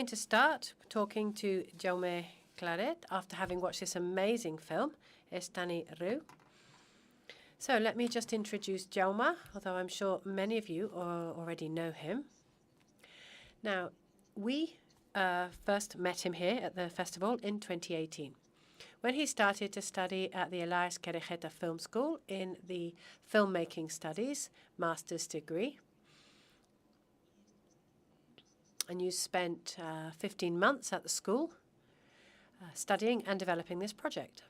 going to start talking to Jaume Claret after having watched this amazing film, Estrany. So let me just introduce Jaume, although I'm sure many of you already know him. Now, we first met him here at the festival in 2018, when he started to study at the Elias Kerejeta Film School in the filmmaking studies master's degree. And you spent 15 months at the school studying and developing this project.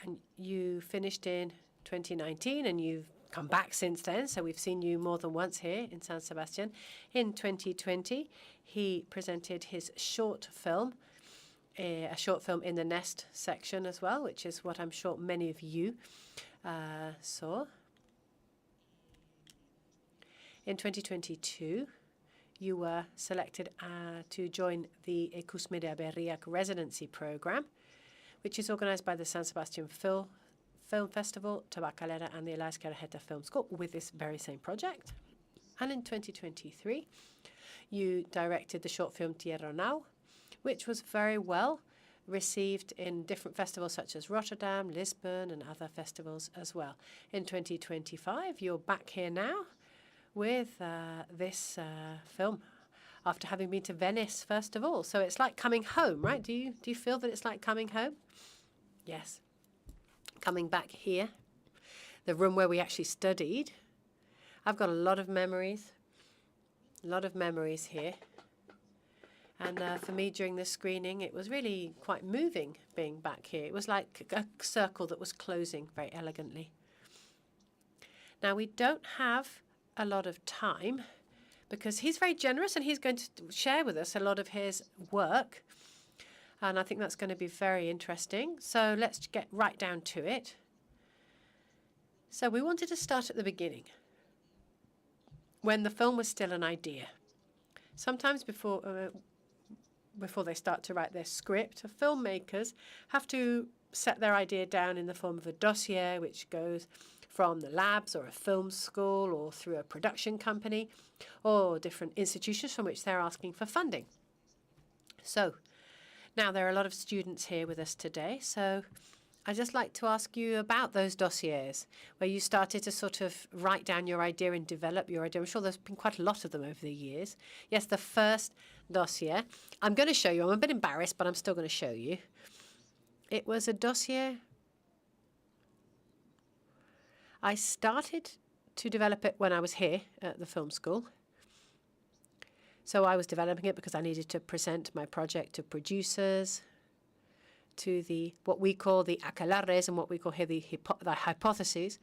And you finished in 2019, and you've come back since then, so we've seen you more than once here in San Sebastian. In 2020, he presented his short film, a short film in the Nest section as well, which is what I'm sure many of you saw. In 2022, you were selected to join the Ikusmira Berriak residency program, which is organized by the San Sebastian Film Festival, Tabacalera, and the Elias Kerejeta Film School with this very same project. And in 2023, you directed the short film Tierra Now, which was very well received in different festivals such as Rotterdam, Lisbon, and other festivals as well. In 2025, you're back here now with this film after having been to Venice first of all. So it's like coming home, right? Do you feel that it's like coming home? Yes. Coming back here, the room where we actually studied. I've got a lot of memories here. And for me, during this screening, it was really quite moving being back here. It was like a circle that was closing very elegantly. Now, we don't have a lot of time because he's very generous and he's going to share with us a lot of his work. And I think that's going to be very interesting. So let's get right down to it. So we wanted to start at the beginning, when the film was still an idea. Sometimes before they start to write their script, filmmakers have to set their idea down in the form of a dossier, which goes from the labs or a film school or through a production company or different institutions from which they're asking for funding. So now there are a lot of students here with us today, so I'd just like to ask you about those dossiers where you started to sort of write down your idea and develop your idea. I'm sure there's been quite a lot of them over the years. Yes, the first dossier. I'm going to show you. I'm a bit embarrassed, but I'm still going to show you. It was a dossier. I started to develop it when I was here at the film school. So I was developing it because I needed to present my project to producers, to the what we call the aquelarres and what we call here the hypotheses.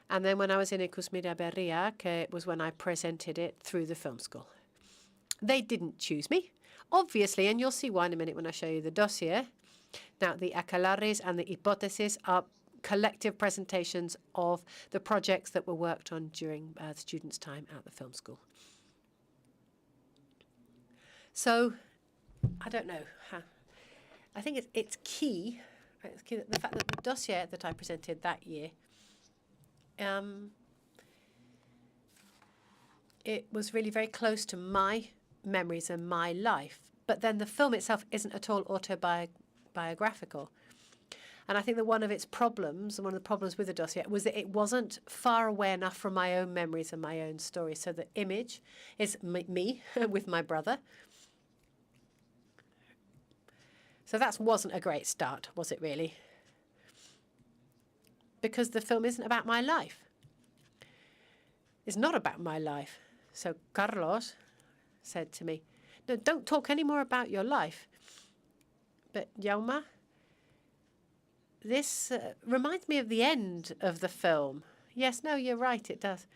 And then when I was in Ikusmira Berriak, it was when I presented it through the film school. They didn't choose me, obviously, and you'll see why in a minute when I show you the dossier. Now, the aquelarres and the hypotheses are collective presentations of the projects that were worked on during the students' time at the film school. So, I don't know. I think it's key, right? It's key that the fact that the dossier that I presented that year, it was really very close to my memories and my life. But then the film itself isn't at all autobiographical. And I think that one of its problems, and one of the problems with the dossier, was that it wasn't far away enough from my own memories and my own story. So the image is me with my brother. So that wasn't a great start, was it really? Because the film isn't about my life. It's not about my life. So Carlos said to me, no, don't talk any more about your life. But Jaume, this reminds me of the end of the film. Yes, no, you're right, it does.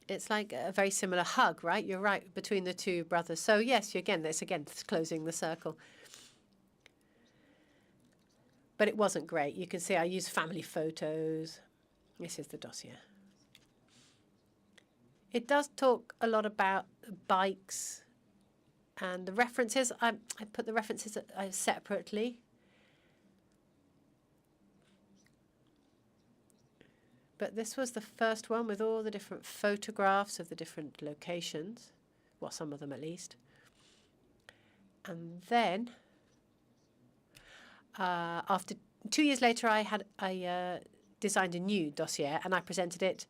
It's like a very similar hug, right? You're right, between the two brothers. So yes, it's closing the circle. But it wasn't great. You can see I used family photos. This is the dossier. It does talk a lot about bikes and the references. I put the references separately But this was the first one with all the different photographs of the different locations. Well, some of them at least. And then, after 2 years later, I designed a new dossier and I presented it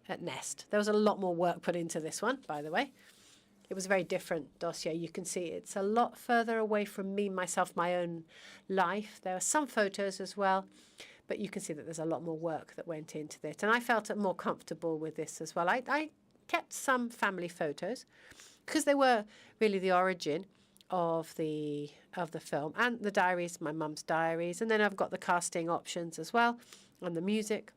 at Nest. There was a lot more work put into this one, by the way. It was a very different dossier. You can see it's a lot further away from me, myself, my own life. There are some photos as well, but you can see that there's a lot more work that went into it. And I felt more comfortable with this as well. I kept some family photos because they were really the origin of the film, and the diaries, my mum's diaries. And then I've got the casting options as well and the music.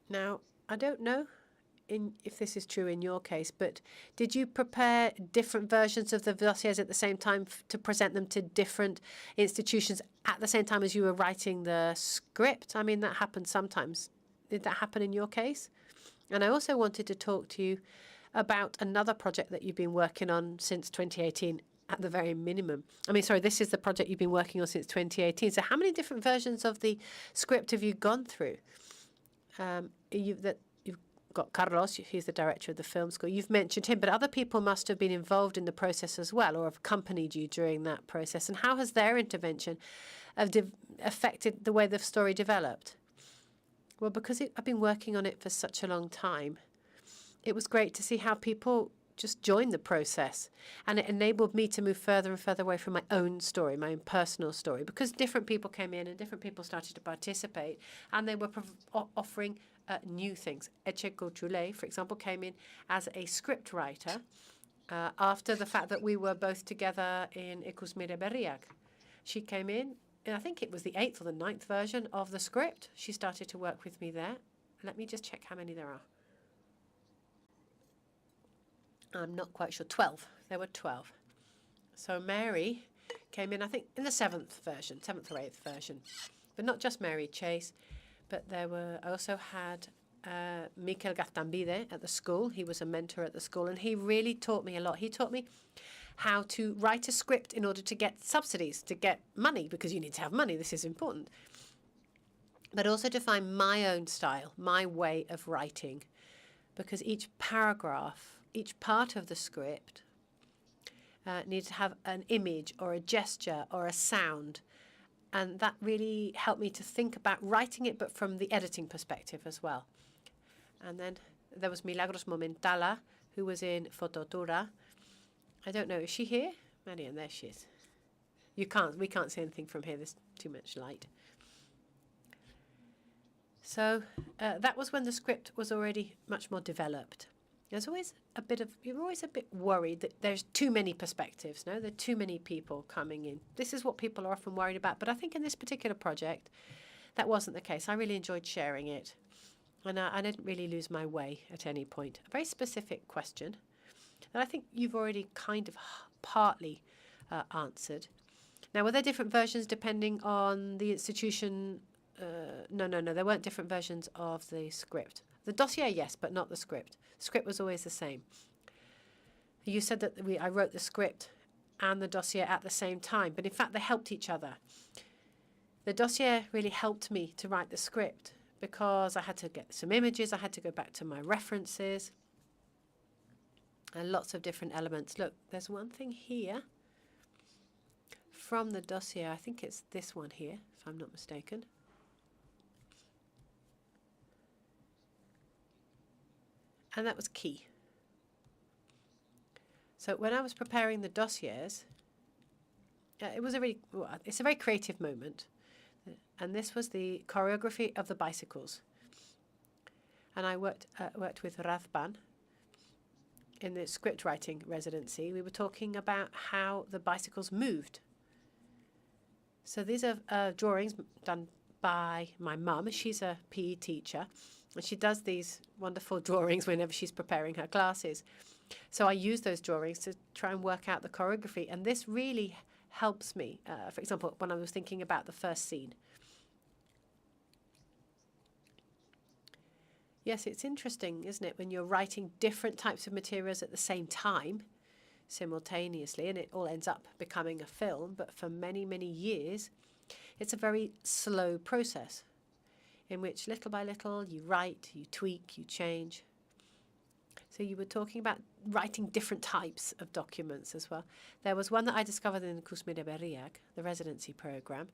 Now, I don't know if this is true in your case, but did you prepare different versions of the dossiers at the same time to present them to different institutions at the same time as you were writing the script? I mean, that happens sometimes. Did that happen in your case? And I also wanted to talk to you about another project that you've been working on since 2018 at the very minimum. I mean, sorry, this is the project you've been working on since 2018. So how many different versions of the script have you gone through? You've got Carlos, he's the director of the film school. You've mentioned him, but other people must have been involved in the process as well or have accompanied you during that process. And how has their intervention affected the way the story developed? Well, because I've been working on it for such a long time, it was great to see how people just joined the process. And it enabled me to move further and further away from my own story, my own personal story, because different people came in and different people started to participate, and they were offering new things. Echeko Chule, for example, came in as a script writer after the fact that we were both together in Ikusmire Berriak. She came in, and I think it was the 8th or the 9th version of the script. She started to work with me there. Let me just check how many there are. I'm not quite sure. 12. There were 12. So Mary came in, I think, in the 7th version, 7th or 8th version. But not just Mary Chase, but I also had Mikel Gastambide at the school. He was a mentor at the school, and he really taught me a lot. He taught me how to write a script in order to get subsidies, to get money, because you need to have money. This is important. But also to find my own style, my way of writing, because each paragraph, each part of the script needs to have an image or a gesture or a sound. And that really helped me to think about writing it, but from the editing perspective as well. And then there was Milagros Momentala, who was in Fototura. I don't know, is she here? Marian, there she is. We can't see anything from here. There's too much light. So that was when the script was already much more developed. There's always you're always a bit worried that there's too many perspectives, no? There are too many people coming in. This is what people are often worried about. But I think in this particular project, that wasn't the case. I really enjoyed sharing it. And I didn't really lose my way at any point. A very specific question that I think you've already kind of partly answered. Now, were there different versions depending on the institution? No, there weren't different versions of the script. The dossier, yes, but not the script. The script was always the same. You said that I wrote the script and the dossier at the same time, but in fact they helped each other. The dossier really helped me to write the script because I had to get some images, I had to go back to my references, and lots of different elements. Look, there's one thing here from the dossier. I think it's this one here, if I'm not mistaken. And that was key. So when I was preparing the dossiers, it's a very creative moment. And this was the choreography of the bicycles. And I worked with Razban in the script writing residency. We were talking about how the bicycles moved. So these are drawings done by my mum. She's a PE teacher. And she does these wonderful drawings whenever she's preparing her classes. So I use those drawings to try and work out the choreography. And this really helps me, for example, when I was thinking about the first scene. Yes, it's interesting, isn't it, when you're writing different types of materials at the same time. simultaneously, and it all ends up becoming a film. But for many, many years, it's a very slow process in which little by little you write, you tweak, you change. So you were talking about writing different types of documents as well. There was one that I discovered in the Ikusmira Berriak, the residency program.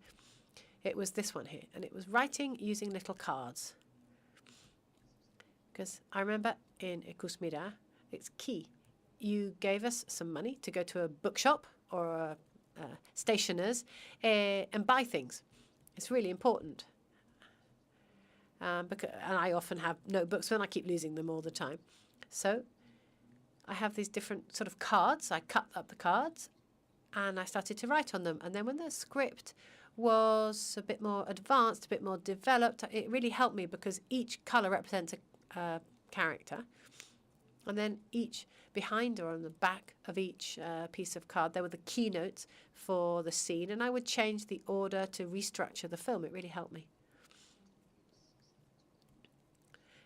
It was this one here, and it was writing using little cards. Because I remember in Ikusmira, it's key. You gave us some money to go to a bookshop or a stationer's and buy things. It's really important. And I often have notebooks and I keep losing them all the time. So I have these different sort of cards. I cut up the cards and I started to write on them. And then when the script was a bit more advanced, a bit more developed, it really helped me because each colour represents a character. And then each behind or on the back of each piece of card, there were the keynotes for the scene. And I would change the order to restructure the film. It really helped me.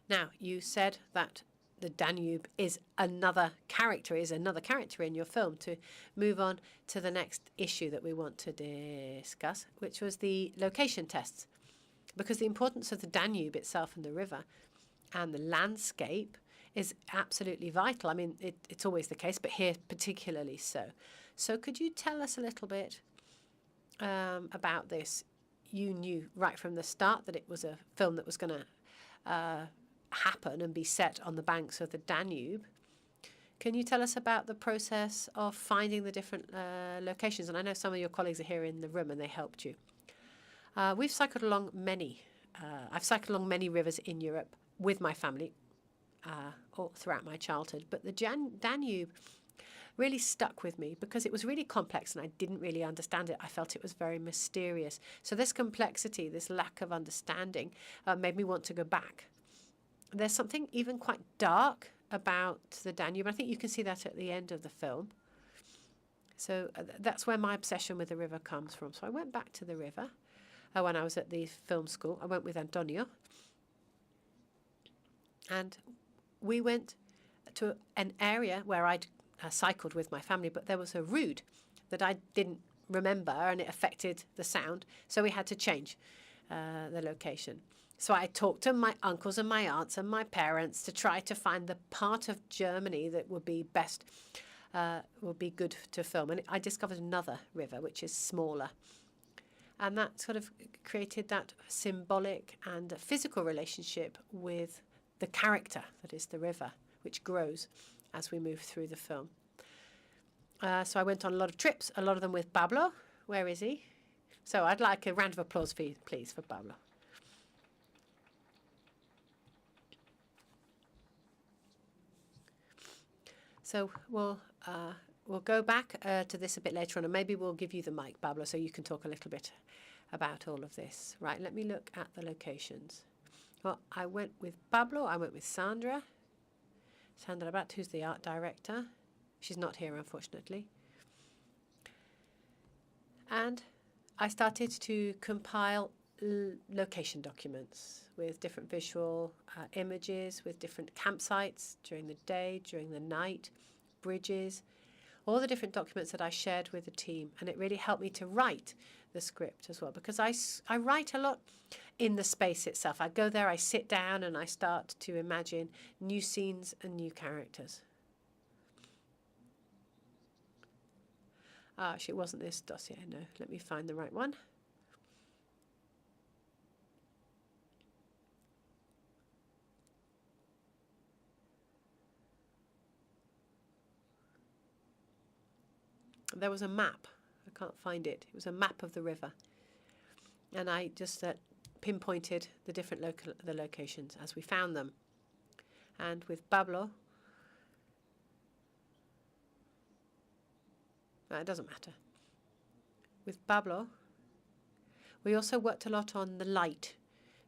Now, you said that the Danube is another character in your film. To move on to the next issue that we want to discuss, which was the location tests. Because the importance of the Danube itself and the river and the landscape is absolutely vital. I mean, it's always the case, but here particularly so. So could you tell us a little bit about this? You knew right from the start that it was a film that was going to happen and be set on the banks of the Danube. Can you tell us about the process of finding the different locations? And I know some of your colleagues are here in the room and they helped you. We've cycled along I've cycled along many rivers in Europe with my family all throughout my childhood. But the Danube really stuck with me because it was really complex and I didn't really understand it. I felt it was very mysterious. So this complexity, this lack of understanding made me want to go back. There's something even quite dark about the Danube. I think you can see that at the end of the film. So that's where my obsession with the river comes from. So I went back to the river when I was at the film school. I went with Antonio. And we went to an area where I'd cycled with my family, but there was a route that I didn't remember and it affected the sound. So we had to change the location. So I talked to my uncles and my aunts and my parents to try to find the part of Germany that would be best, would be good to film. And I discovered another river, which is smaller. And that sort of created that symbolic and physical relationship with the character that is the river, which grows as we move through the film. So I went on a lot of trips, a lot of them with Pablo. Where is he? So I'd like a round of applause, please, for Pablo. So we'll go back to this a bit later on, and maybe we'll give you the mic, Pablo, so you can talk a little bit about all of this. Right, let me look at the locations. Well, I went with Pablo, I went with Sandra Rabat, who's the art director. She's not here, unfortunately. And I started to compile location documents with different visual images, with different campsites during the day, during the night, bridges, all the different documents that I shared with the team. And it really helped me to write the script as well, because I write a lot in the space itself. I go there, I sit down, and I start to imagine new scenes and new characters. Actually, it wasn't this dossier, no. Let me find the right one. There was a map. I can't find it. It was a map of the river. And I just pinpointed the different locations as we found them. And with Pablo, it doesn't matter. With Pablo, we also worked a lot on the light.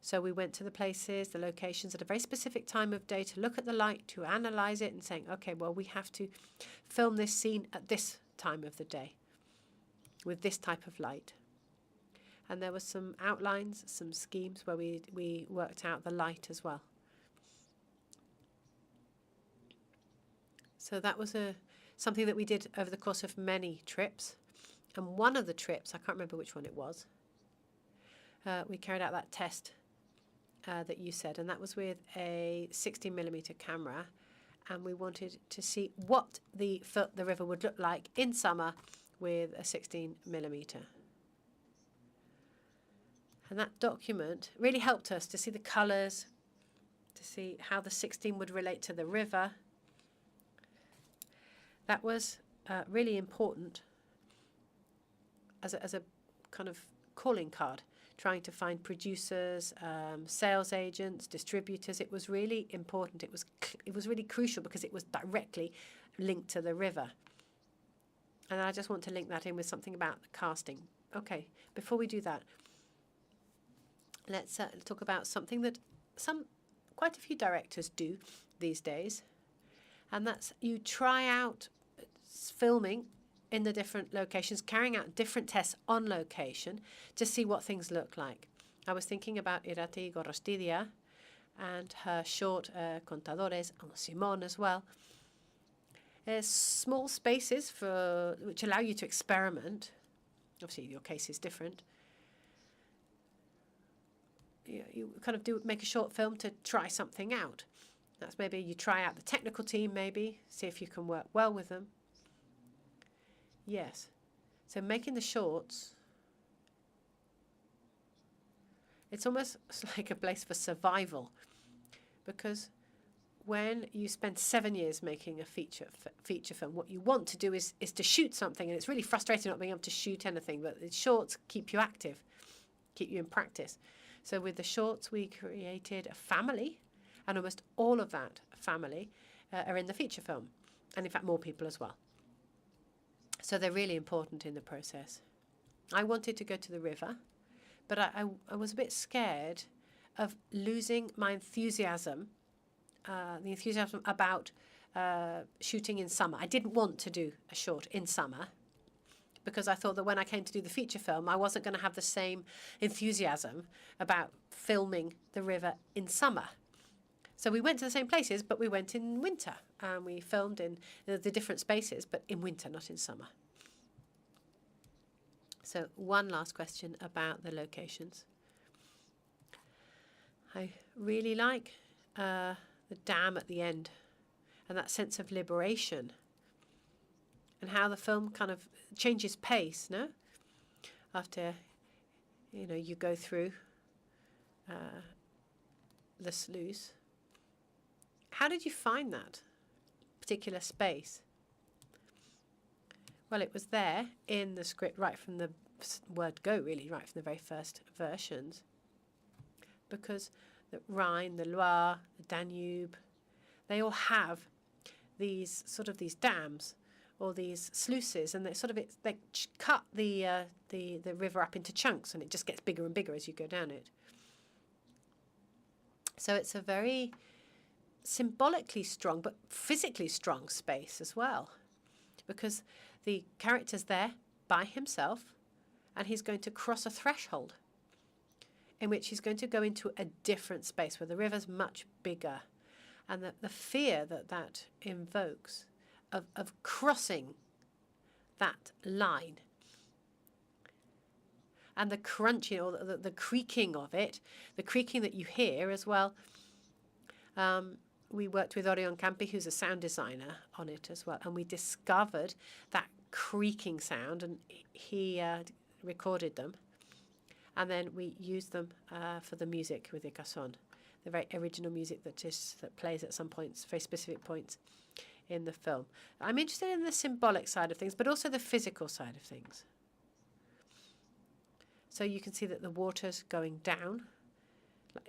So we went to the places, the locations at a very specific time of day to look at the light, to analyze it and saying, okay, well, we have to film this scene at this time of the day with this type of light. And there were some outlines, some schemes where we worked out the light as well. So that was something that we did over the course of many trips. And one of the trips, I can't remember which one it was, we carried out that test that you said, and that was with a 16mm camera, and we wanted to see what the river would look like in summer with a 16mm. And that document really helped us to see the colours, to see how the 16 would relate to the river. That was really important as a kind of calling card, trying to find producers, sales agents, distributors. It was really important. It was really crucial because it was directly linked to the river. And I just want to link that in with something about the casting. Okay, before we do that, let's talk about something that quite a few directors do these days, and that's you try out filming in the different locations, carrying out different tests on location to see what things look like. I was thinking about Irati Gorostidia and her short Contadores, and Simon as well. There's small spaces which allow you to experiment. Obviously, your case is different. You kind of make a short film to try something out. That's maybe you try out the technical team, maybe, see if you can work well with them. Yes. So making the shorts, it's almost like a place for survival, because when you spend 7 years making a feature film, what you want to do is to shoot something, and it's really frustrating not being able to shoot anything, but the shorts keep you active, keep you in practice. So with the shorts, we created a family, and almost all of that family are in the feature film, and in fact more people as well. So they're really important in the process. I wanted to go to the river, but I was a bit scared of losing my enthusiasm, the enthusiasm about shooting in summer. I didn't want to do a short in summer because I thought that when I came to do the feature film, I wasn't going to have the same enthusiasm about filming the river in summer. So we went to the same places, but we went in winter, and we filmed in the different spaces, but in winter, not in summer. So one last question about the locations. I really like the dam at the end and that sense of liberation and how the film kind of changes pace, no? After, you go through the sluice. How did you find that particular space? Well, it was there in the script right from the word go, really, right from the very first versions. Because the Rhine, the Loire, the Danube, they all have these dams or these sluices, and they cut the river up into chunks, and it just gets bigger and bigger as you go down it. So it's a very symbolically strong but physically strong space as well, because the character's there by himself, and he's going to cross a threshold in which he's going to go into a different space where the river's much bigger, and the fear that invokes of crossing that line, and the crunching or the creaking of it, the creaking that you hear as well. We worked with Orion Campi, who's a sound designer, on it as well, and we discovered that creaking sound, and he recorded them, and then we used them for the music with Ikason, the very original music that plays at some points, very specific points in the film. I'm interested in the symbolic side of things, but also the physical side of things. So you can see that the water's going down,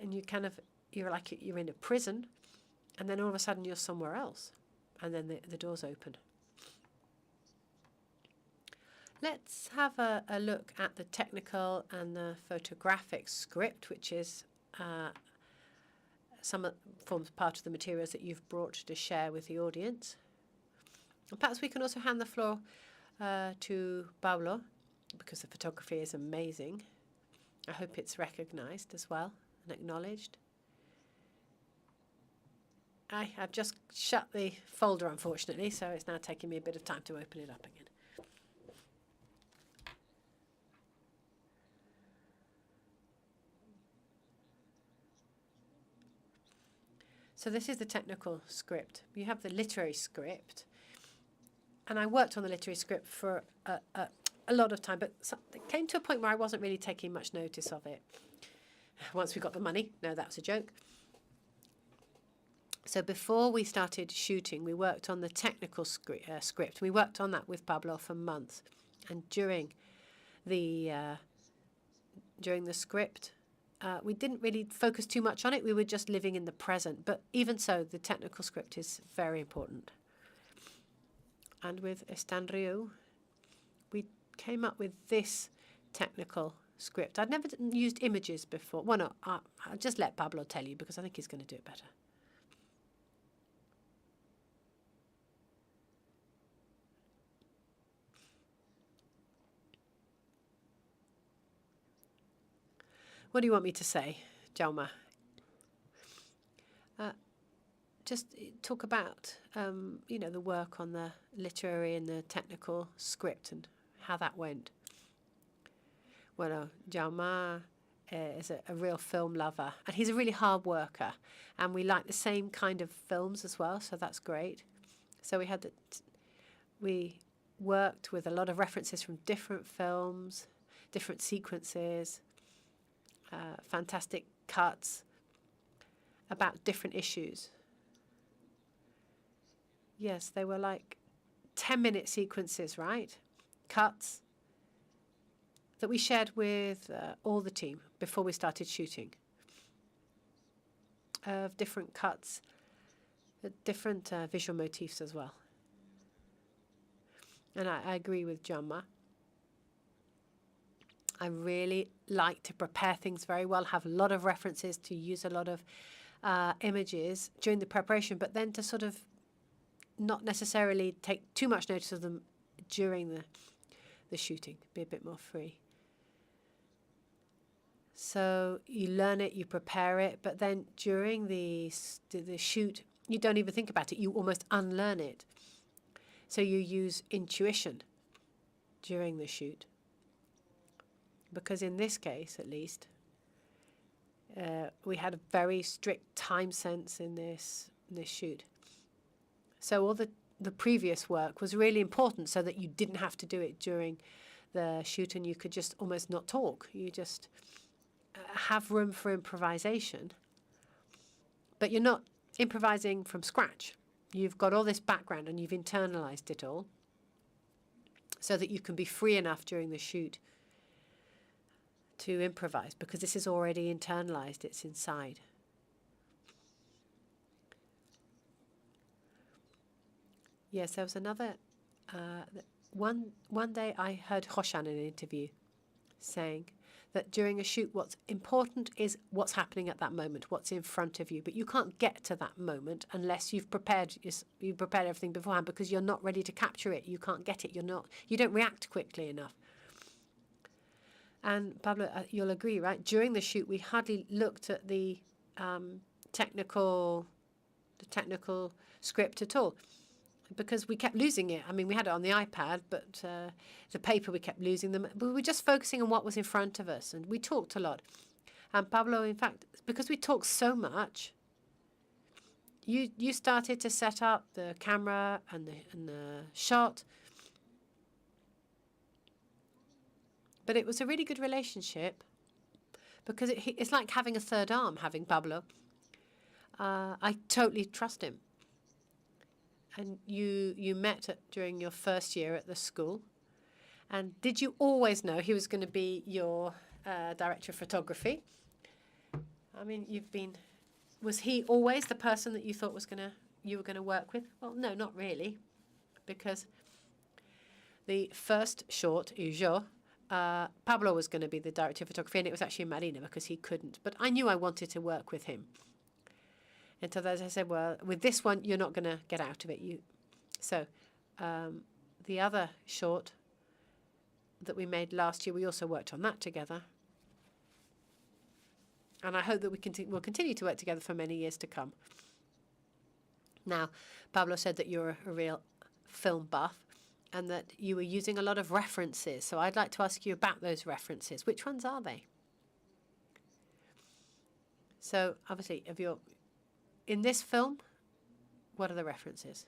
and you're like you're in a prison, and then all of a sudden you're somewhere else, and then the doors open. Let's have a look at the technical and the photographic script, which is forms part of the materials that you've brought to share with the audience. And perhaps we can also hand the floor to Pablo, because the photography is amazing. I hope it's recognized as well and acknowledged. I've just shut the folder, unfortunately, so it's now taking me a bit of time to open it up again. So this is the technical script. You have the literary script, and I worked on the literary script for a lot of time, but it came to a point where I wasn't really taking much notice of it. Once we got the money, no, that was a joke. So before we started shooting, we worked on the technical script. We worked on that with Pablo for months, and during the script, we didn't really focus too much on it. We were just living in the present. But even so, the technical script is very important. And with Estrany, we came up with this technical script. I'd never used images before. Well, no, I'll just let Pablo tell you because I think he's going to do it better. What do you want me to say, Jaume? Just talk about, the work on the literary and the technical script and how that went. Well, Jaume is a real film lover, and he's a really hard worker, and we like the same kind of films as well, so that's great. So we worked with a lot of references from different films, different sequences, fantastic cuts about different issues. Yes, they were like 10-minute sequences, right? Cuts that we shared with all the team before we started shooting, of different cuts, different visual motifs as well. And I agree with Jaume. I really like to prepare things very well, have a lot of references, to use a lot of images during the preparation, but then to sort of not necessarily take too much notice of them during the shooting, be a bit more free. So you learn it, you prepare it, but then during the shoot, you don't even think about it. You almost unlearn it. So you use intuition during the shoot. Because in this case, at least, we had a very strict time sense in this shoot. So all the previous work was really important so that you didn't have to do it during the shoot and you could just almost not talk. You just have room for improvisation. But you're not improvising from scratch. You've got all this background and you've internalized it all so that you can be free enough during the shoot to improvise, because this is already internalized, it's inside. Yes, there was another, one day I heard Roshan in an interview saying that during a shoot what's important is what's happening at that moment, what's in front of you, but you can't get to that moment unless you've prepared everything beforehand, because you're not ready to capture it, you can't get it, you don't react quickly enough. And Pablo, you'll agree, right? During the shoot, we hardly looked at the technical script at all, because we kept losing it. I mean, we had it on the iPad, but the paper, we kept losing them. But we were just focusing on what was in front of us, and we talked a lot. And Pablo, in fact, because we talked so much, you started to set up the camera and the shot. But it was a really good relationship, because it's like having a third arm, having Pablo. I totally trust him. And you met during your first year at the school. And did you always know he was going to be your director of photography? I mean, was he always the person that you thought you were going to work with? Well, no, not really, because the first short, Ujo, Pablo was going to be the director of photography, and it was actually Marina, because he couldn't. But I knew I wanted to work with him. And so as I said, well, with this one, you're not going to get out of it. So the other short that we made last year, we also worked on that together. And I hope that we'll continue to work together for many years to come. Now, Pablo said that you're a real film buff and that you were using a lot of references. So I'd like to ask you about those references. Which ones are they? So obviously, in this film, what are the references?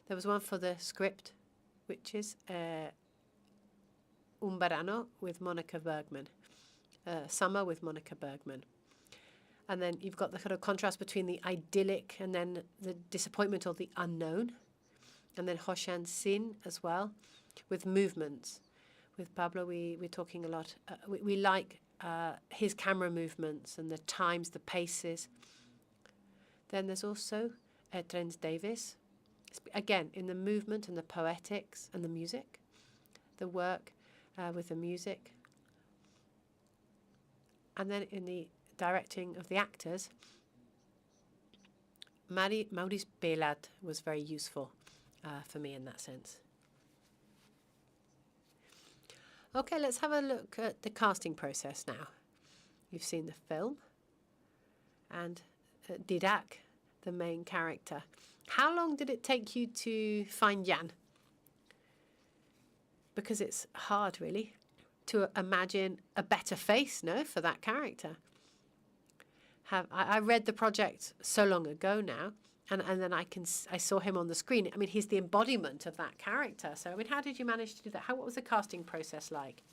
There was one for the script, which is Un Verano with Monica Bergman, Summer with Monica Bergman. And then you've got the kind of contrast between the idyllic and then the disappointment or the unknown. And then Hoshan Sin as well, with movements. With Pablo, we're talking a lot. We like his camera movements and the times, the paces. Then there's also Trent Davis. Again, in the movement and the poetics and the music, the work with the music. And then in the directing of the actors, Maurice Bélat was very useful for me in that sense. Okay, let's have a look at the casting process now. You've seen the film and Didac, the main character. How long did it take you to find Jan? Because it's hard, really, to imagine a better face, no, for that character. I read the project so long ago now, and then I saw him on the screen. I mean, he's the embodiment of that character. So, I mean, how did you manage to do that? What was the casting process like?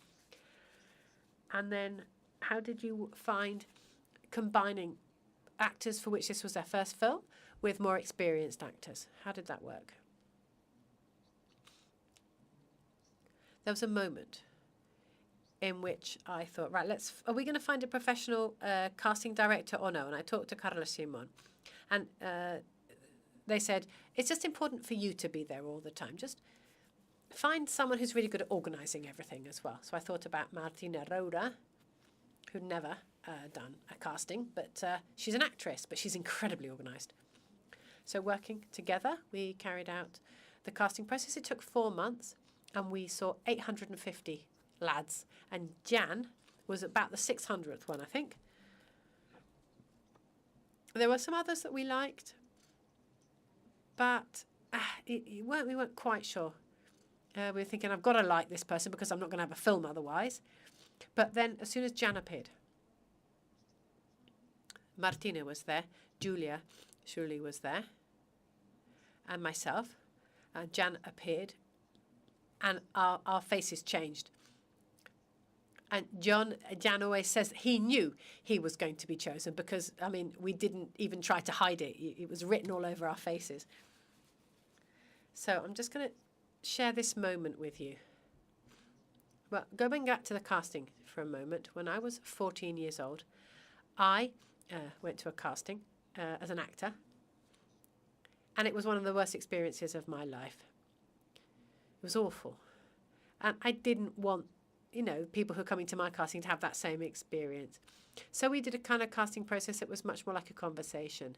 And then how did you find combining actors for which this was their first film with more experienced actors? How did that work? There was a moment in which I thought, right, are we going to find a professional casting director or no? And I talked to Carlos Simon, and they said, it's just important for you to be there all the time. Just find someone who's really good at organizing everything as well. So I thought about Martina Roura, who'd never done a casting, but she's an actress, but she's incredibly organized. So working together, we carried out the casting process. It took 4 months, and we saw 850 lads, and Jan was about the 600th one, I think. There were some others that we liked, but we weren't quite sure. We were thinking, I've got to like this person because I'm not going to have a film otherwise. But then as soon as Jan appeared, Martina was there, Julia was there, and myself. Jan appeared, and our faces changed. And Jan always says he knew he was going to be chosen because, I mean, we didn't even try to hide it. It was written all over our faces. So I'm just going to share this moment with you. Well, going back to the casting for a moment, when I was 14 years old, I went to a casting as an actor, and it was one of the worst experiences of my life. It was awful. And I didn't want people who are coming to my casting to have that same experience. So we did a kind of casting process that was much more like a conversation.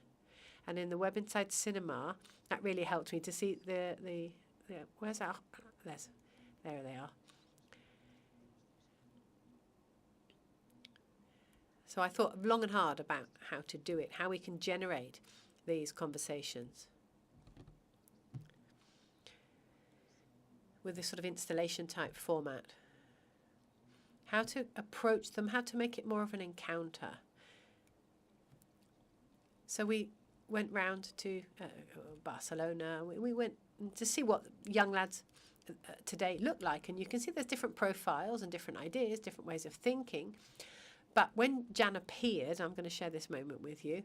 And in the Web Inside Cinema, that really helped me to see where's our, there they are. So I thought long and hard about how to do it, how we can generate these conversations with this sort of installation type format. How to approach them, how to make it more of an encounter. So we went round to Barcelona. We went to see what young lads today look like. And you can see there's different profiles and different ideas, different ways of thinking. But when Jan appeared, I'm going to share this moment with you.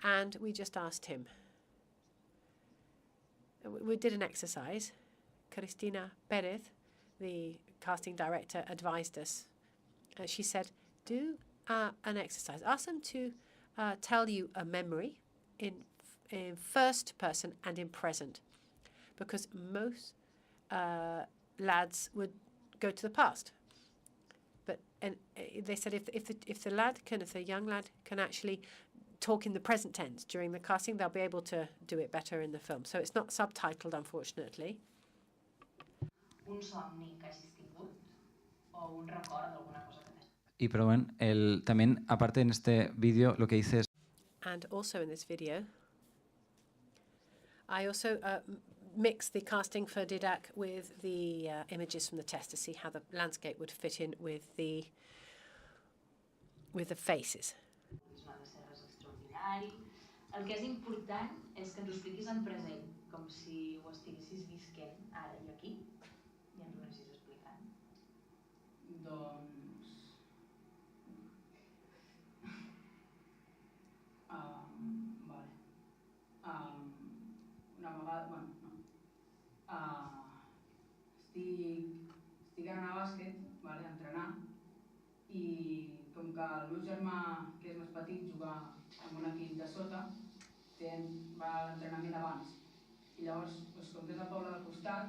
And we just asked him. We did an exercise. Cristina Perez, the casting director, advised us. She said, do an exercise. Ask them to tell you a memory in first person and in present. Because most lads would go to the past. And they said if the young lad can actually talk in the present tense during the casting, they'll be able to do it better in the film. So it's not subtitled, unfortunately. Un somni que hagis tingut o un record d'alguna cosa que t'hagi. Y perdón, también aparte en este vídeo lo que dice es. And also in this video, I also mixed the casting for Didac with the images from the test to see how the landscape would fit in with the faces. No ha de ser res extraordinari. El que és important és que ens ho expliquis en present, com si ho estiguessis visquent ara i aquí, i ens ho anessis explicant. Doncs... vale. Una vegada... Bueno, no. Estic anant a bàsquet, vale, a entrenar, i com que el meu germà, que és més petit, juga en un equip de sota, va a l'entrenament abans. I llavors, doncs, com que és el poble del costat,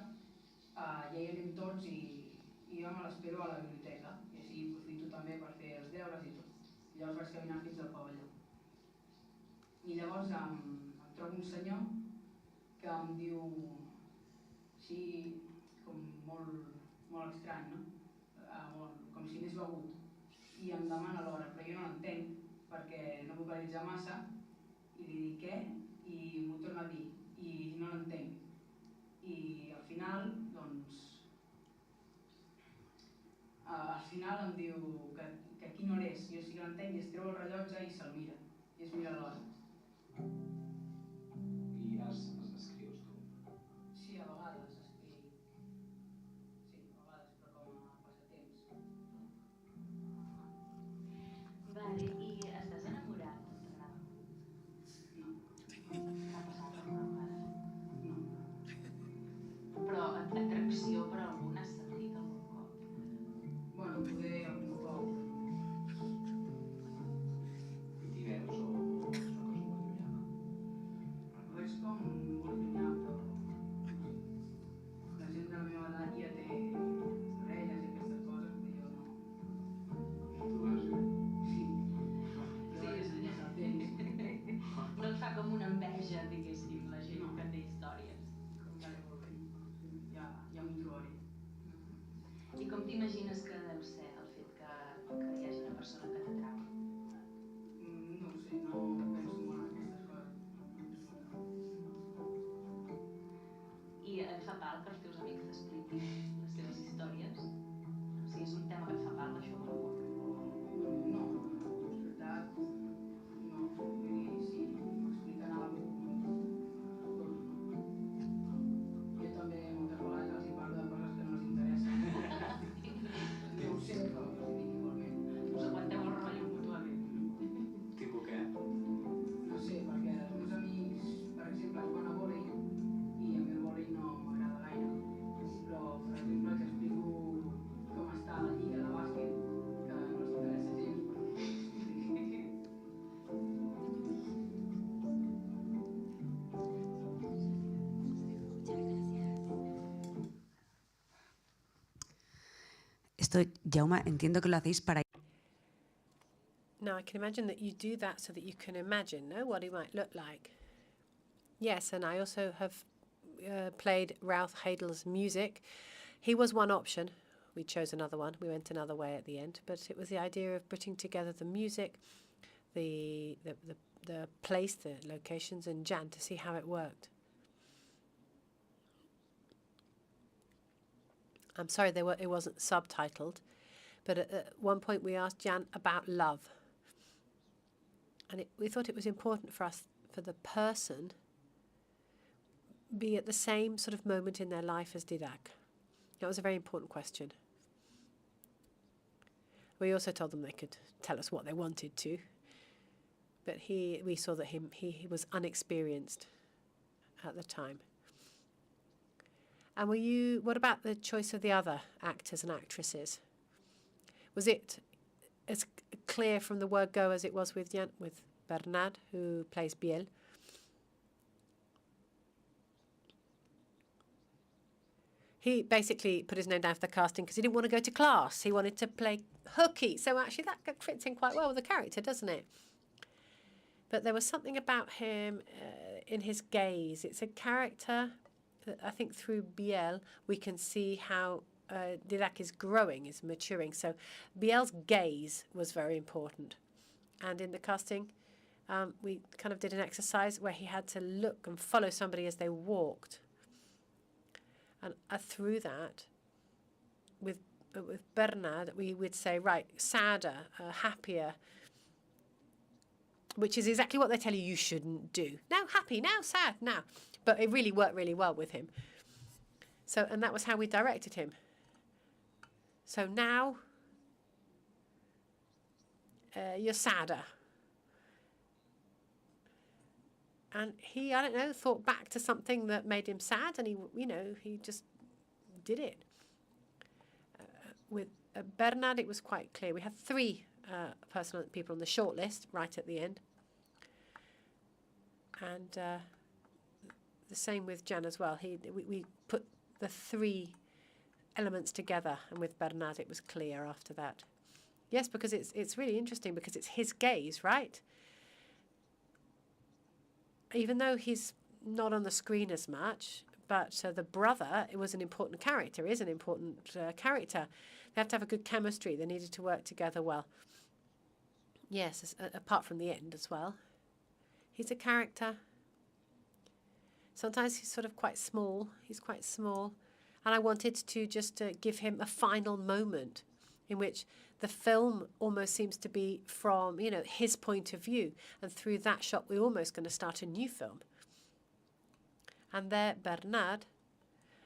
ja hi anem tots i jo me l'espero a la biblioteca. I així aprofito també per fer els deures i tot. I llavors vaig caminar fins al pavelló. I llavors em trobo un senyor que em diu, així com molt estrany, no? Com si anés begut. I em demana l'hora, però jo no l'entenc perquè no vocalitza massa, i li dic què? I m'ho torna a dir, i no l'entenc. I al final, doncs, em diu que quina hora és. Jo sí que l'entenc i es treu el rellotge i se'l mira, i es mira l'hora. I escrius tu? Sí, a vegades escric. Sí, a vegades, però com a passatemps. Vale, i estàs enamorat? T'agrada? No. T'ha passat alguna vegada? No. Però atracció per algun has sentit algun cop? Bueno, poder algun cop. I t'hi veus o és una cosa molt llunyana? Ho veig com molt llunyà, però la gent de la meva edat ja té parelles i aquestes coses, però jo no. Tu vas bé? Sí. Sí, Ja fa temps. no et fa com una enveja, diguéssim, la gent que té històries. Vale, molt bé. Ja m'ho trobaré. I com t'imagines que deu ser el fet que hi hagi una persona que t'atrau? No ho sé, no penso molt en aquestes coses. I et fa pal que els teus amics t'expliquin les seves històries? O sigui, és un tema que et fa pal, això o no? No, és veritat. No, vull dir, si m'expliquen alguna cosa, jo també moltes vegades els hi parlo de coses que no els interessen. No ho sé, però els hi dic igualment. Us aguanteu el rotllo mútuament. Tipus què? No sé, perquè els meus amics, per exemple, juguen a vòlei i a mi el vòlei no m'agrada gaire. Però, per exemple, els explico com està la lliga de bàsquet, que no els interessa gens. Esto, Jaume, entiendo que lo hacéis para... Now I can imagine that you do that so that you can imagine, no, what he might look like. Yes, and I also have played Ralph Hadel's music. He was one option. We chose another one. We went another way at the end, but it was the idea of putting together the music, the place, the locations, and Jan to see how it worked. I'm sorry it wasn't subtitled, but at one point we asked Jan about love. And we thought it was important for us, for the person, be at the same sort of moment in their life as Didac. That was a very important question. We also told them they could tell us what they wanted to, but we saw that he was unexperienced at the time. And what about the choice of the other actors and actresses? Was it as clear from the word go as it was with Bernard, who plays Biel? He basically put his name down for the casting because he didn't want to go to class. He wanted to play hooky. So actually that fits in quite well with the character, doesn't it? But there was something about him in his gaze. It's a character that I think through Biel we can see how Didac is growing, is maturing. So Biel's gaze was very important. And in the casting, we kind of did an exercise where he had to look and follow somebody as they walked. And through that, with Bernard, we would say, right, sadder, happier, which is exactly what they tell you shouldn't do. Now happy, now sad, now. But it really worked really well with him. So, and that was how we directed him. So now you're sadder. And he, I don't know, thought back to something that made him sad, and he just did it. With Bernard, it was quite clear. We had 3 personal people on the short list right at the end. And the same with Jan as well. We put the 3 elements together, and with Bernard, it was clear after that. Yes, because it's really interesting because it's his gaze, right? Even though he's not on the screen as much, but the brother, it was an important character, is an important character. They have to have a good chemistry. They needed to work together well. Yes, apart from the end as well. He's a character. Sometimes he's sort of quite small. He's quite small. And I wanted to just give him a final moment in which the film almost seems to be from, his point of view. And through that shot, we're almost going to start a new film. And there, Bernard,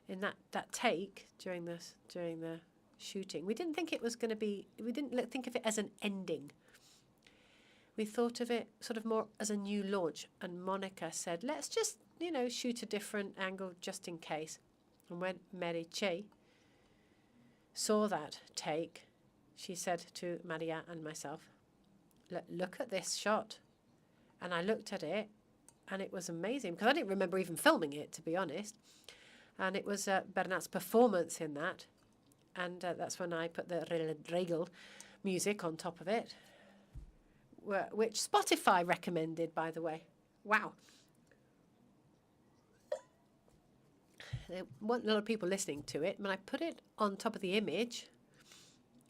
in that take during the shooting, we didn't think it was going to be, we didn't think of it as an ending. We thought of it sort of more as a new launch. And Monica said, let's just, shoot a different angle just in case. And when Meriche saw that take, she said to Maria and myself, look at this shot. And I looked at it, and it was amazing, because I didn't remember even filming it, to be honest. And it was Bernard's performance in that. And that's when I put the Regel music on top of it, which Spotify recommended, by the way. Wow. There weren't a lot of people listening to it, but I put it on top of the image,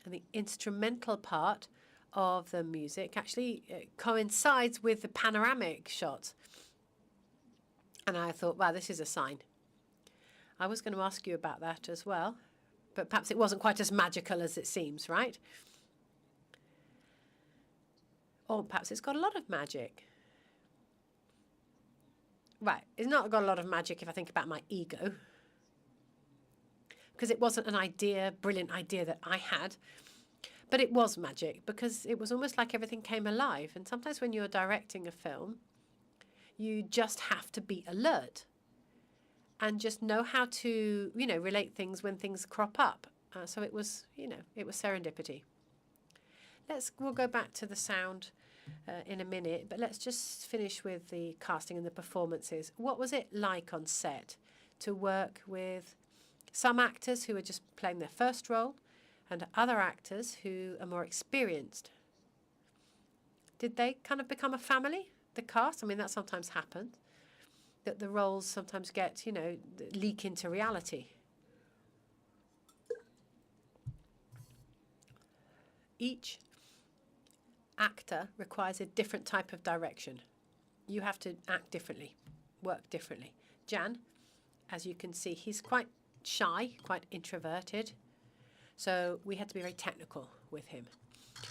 and the instrumental part of the music actually coincides with the panoramic shot. And I thought, wow, this is a sign. I was going to ask you about that as well, but perhaps it wasn't quite as magical as it seems, right? Or perhaps it's got a lot of magic. Right, it's not got a lot of magic if I think about my ego, because it wasn't an brilliant idea that I had, but it was magic because it was almost like everything came alive. And sometimes when you're directing a film, you just have to be alert and just know how to, relate things when things crop up. So it was, it was serendipity. We'll go back to the sound in a minute, but let's just finish with the casting and the performances. What was it like on set to work with some actors who are just playing their first role and other actors who are more experienced? Did they kind of become a family, the cast? I mean, that sometimes happens, that the roles sometimes get, leak into reality. Each actor requires a different type of direction. You have to act differently, work differently. Jan, as you can see, he's quite shy, quite introverted. So we had to be very technical with him.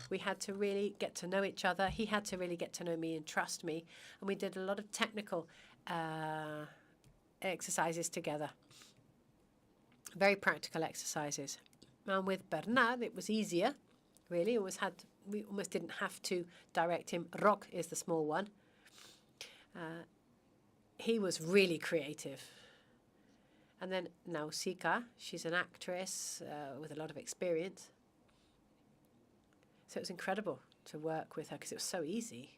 We had to really get to know each other. He had to really get to know me and trust me. And we did a lot of technical exercises together. Very practical exercises. And with Bernard, it was easier, really. We almost didn't have to direct him. Roc is the small one. He was really creative. And then Nausicaa, she's an actress with a lot of experience. So it was incredible to work with her because it was so easy.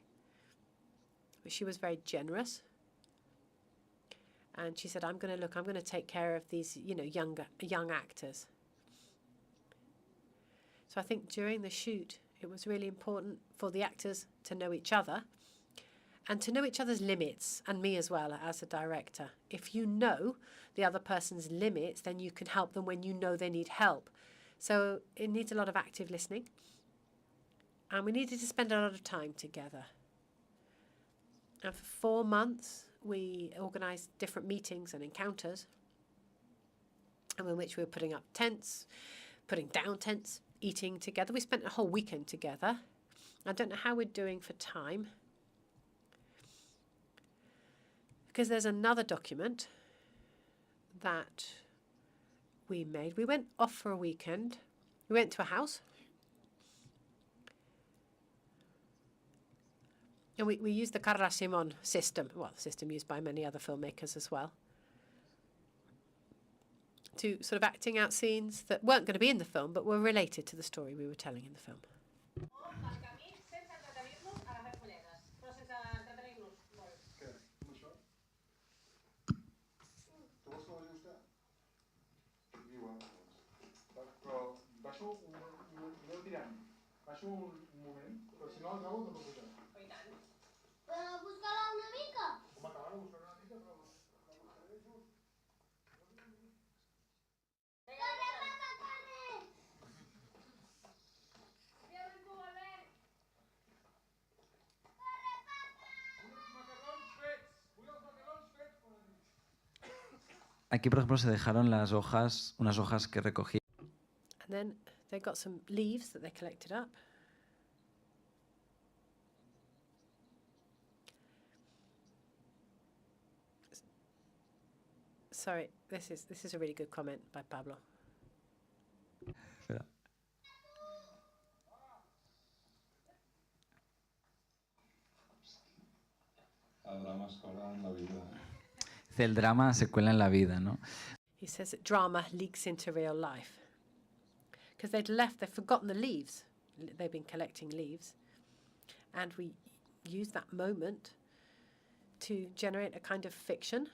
But she was very generous. And she said, I'm going to take care of these, young actors. So I think during the shoot, it was really important for the actors to know each other and to know each other's limits, and me as well as a director. If you know the other person's limits, then you can help them when you know they need help. So it needs a lot of active listening. And we needed to spend a lot of time together. And for 4 months, we organised different meetings and encounters, and in which we were putting up tents, putting down tents, eating together. We spent a whole weekend together. I don't know how we're doing for time, because there's another document that we made. We went off for a weekend. We went to a house. And we used the Carra Simon system, well, the system used by many other filmmakers as well, to sort of acting out scenes that weren't going to be in the film, but were related to the story we were telling in the film. Baixo un moment, però si no al cabo no puc pujar. Oh, i tant. Però busca-la una mica. Home, clar, la buscaré una mica, però la buscaré just. Corre, papa, corre! Corre, papa! Vull els macarrons fets! Vull els macarrons fets! Aquí, por ejemplo, se dejaron las hojas, unas hojas que recogí. And then they got some leaves that they collected up. Sorry, this is a really good comment by Pablo. Espera. El drama es cola en la vida. Dice, el drama se cuela en la vida, ¿no? He says that drama leaks into real life. Because they'd forgotten the leaves. They've been collecting leaves. And we used that moment to generate a kind of fiction.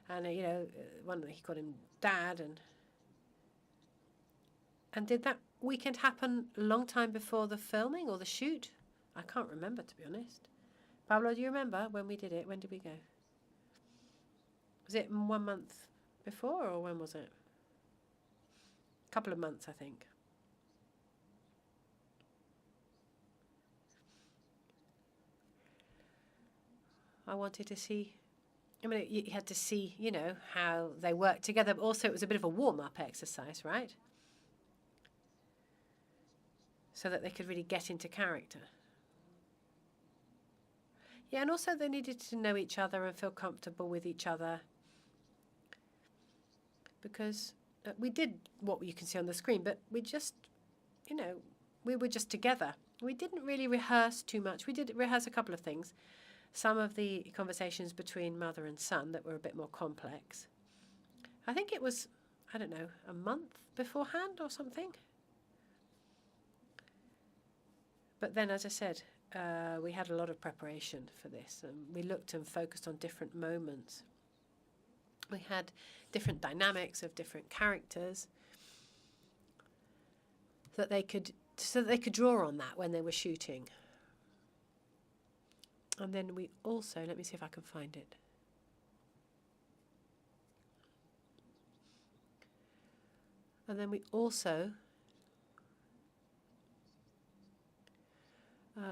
And, he called him Dad. And did that weekend happen a long time before the filming or the shoot? I can't remember, to be honest. Pablo, do you remember when we did it? When did we go? Was it 1 month before, or when was it? A couple of months, I think. I wanted to see, you had to see, how they worked together, but also it was a bit of a warm-up exercise, right? So that they could really get into character. Yeah, and also they needed to know each other and feel comfortable with each other. Because we did what you can see on the screen, but we just, we were just together. We didn't really rehearse too much. We did rehearse a couple of things. Some of the conversations between mother and son that were a bit more complex. I think it was, I don't know, a month beforehand or something. But then, as I said, we had a lot of preparation for this, and we looked and focused on different moments. We had different dynamics of different characters so that they could draw on that when they were shooting. And then we also, let me see if I can find it. And then we also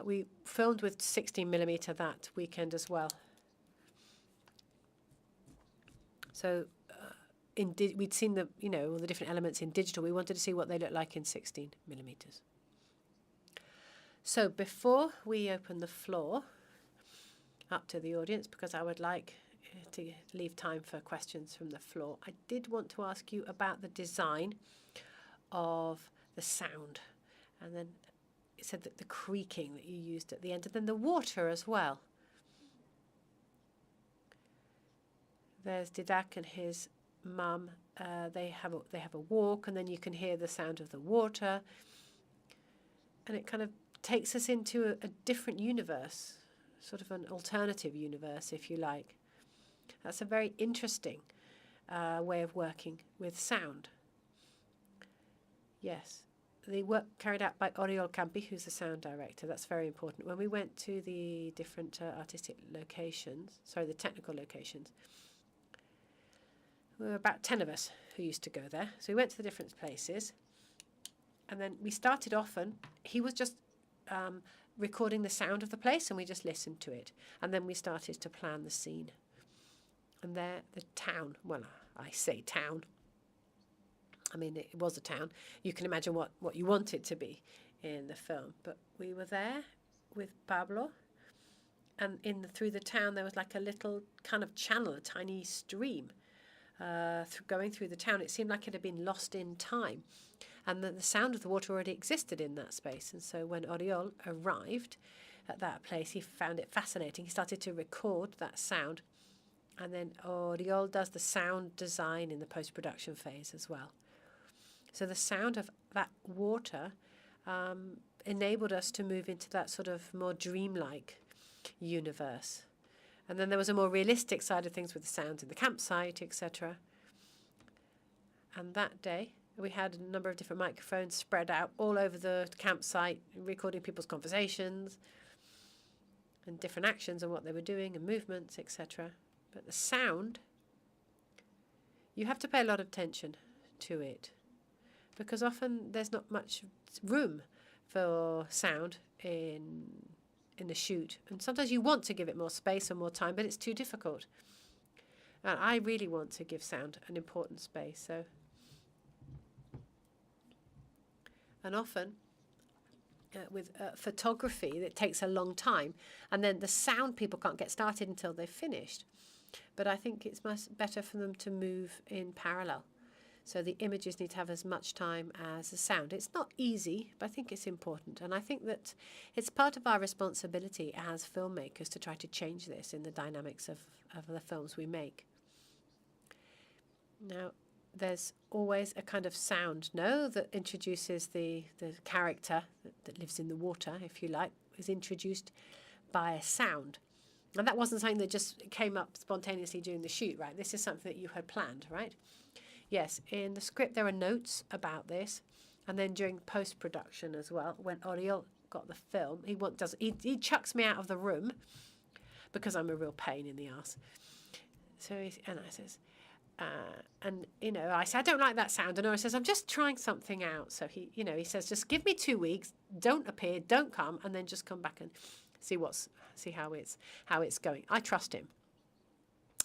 we filmed with 16mm that weekend as well. So we'd seen all the different elements in digital. We wanted to see what they look like in 16mm. So before we open the floor up to the audience, because I would like to leave time for questions from the floor, I did want to ask you about the design of the sound. And then it said that the creaking that you used at the end, and then the water as well. There's Didac and his mum. They have a walk, and then you can hear the sound of the water, and it kind of takes us into a different universe, sort of an alternative universe, if you like. That's a very interesting way of working with sound. Yes. The work carried out by Oriol Campi, who's the sound director. That's very important. When we went to the different the technical locations, there were about 10 of us who used to go there. So we went to the different places, and then we started off, and he was just recording the sound of the place, and we just listened to it. And then we started to plan the scene. And there, the town, well, I say town. I mean, it was a town. You can imagine what you want it to be in the film. But we were there with Pablo, and through the town there was like a little kind of channel, a tiny stream going through the town. It seemed like it had been lost in time. And the sound of the water already existed in that space. And so when Oriol arrived at that place, he found it fascinating. He started to record that sound. And then Oriol does the sound design in the post-production phase as well. So the sound of that water enabled us to move into that sort of more dreamlike universe. And then there was a more realistic side of things with the sounds in the campsite, etc. And that day, we had a number of different microphones spread out all over the campsite, recording people's conversations and different actions and what they were doing and movements, etc. But the sound, you have to pay a lot of attention to it, because often there's not much room for sound in a shoot. And sometimes you want to give it more space and more time, but it's too difficult. And I really want to give sound an important space. And often with photography, it takes a long time. And then the sound people can't get started until they've finished. But I think it's much better for them to move in parallel. So the images need to have as much time as the sound. It's not easy, but I think it's important. And I think that it's part of our responsibility as filmmakers to try to change this in the dynamics of the films we make. Now, there's always a kind of sound, that introduces the character that lives in the water, if you like, is introduced by a sound. And that wasn't something that just came up spontaneously during the shoot, right? This is something that you had planned, right? Yes, in the script there are notes about this, and then during post-production as well, when Oriol got the film, he chucks me out of the room because I'm a real pain in the arse. So I says, I said, I don't like that sound, and Oriol says, I'm just trying something out. So he says, just give me 2 weeks, don't appear, don't come, and then just come back and see how it's going. I trust him,